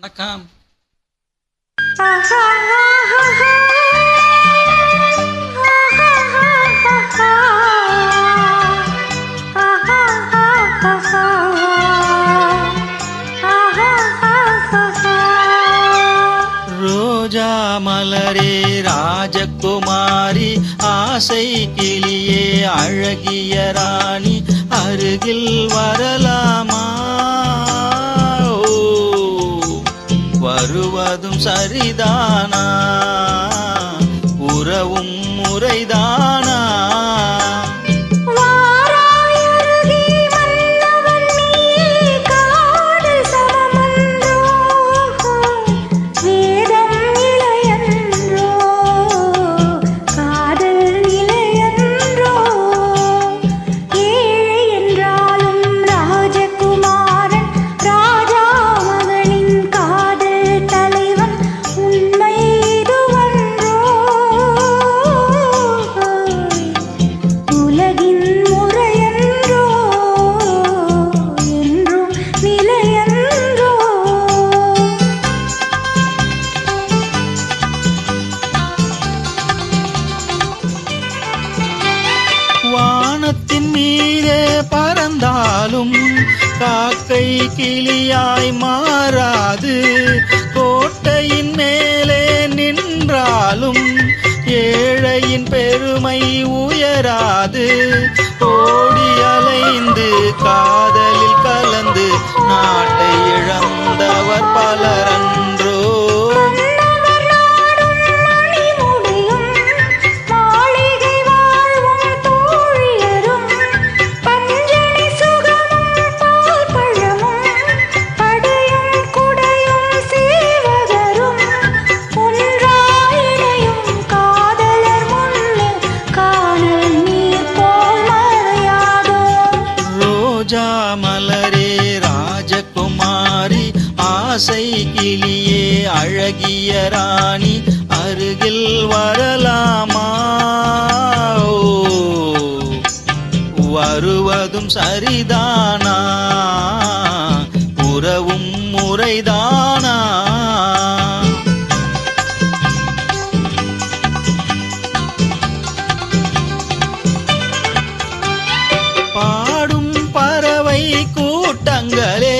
வணக்கம். ரோஜா மலரே ராஜகுமாரி, ஆசை கிளியே அழகிய ராணி, அருகில் வரலாமா? வருவதும் சரிதானா? உறவும் முறைதானா? வானத்தின் மீதே பறந்தாலும் காக்கை கிளியாய் மாறாது, கோட்டையின் மேலே நின்றாலும் ஏழையின் பெருமை உயராது. ஓடி அலைந்து காதலில் கலந்து நாட்டை இழந்தவர் பலரன்றோ. ரோஜா மலரே ராஜகுமாரி, ஆசை கிளியே அழகிய ராணி, அருகில் வரலாமா? வருவதும் சரிதானா? உறவும் முறைதானா? கூட்டங்களே,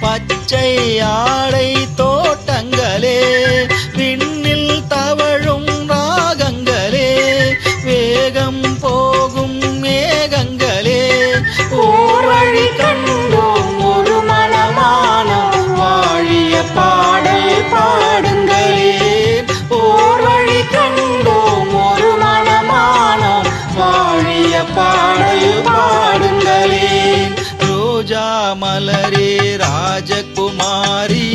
பச்சை ஆடை தோட்டங்களே, விண்ணில் தவழும் ராகங்களே, வேகம் போகும் மேகங்களே, ஓர் வழி கண்டோம் ஒரு மனமானம், வாழிய பாடல் பாடுங்களே. ஓர் வழி கண்டோம் ஒரு மனமானம், வாழிய பாடல் பாடுங்களே. ரோஜா மலரே ராஜகுமாரி.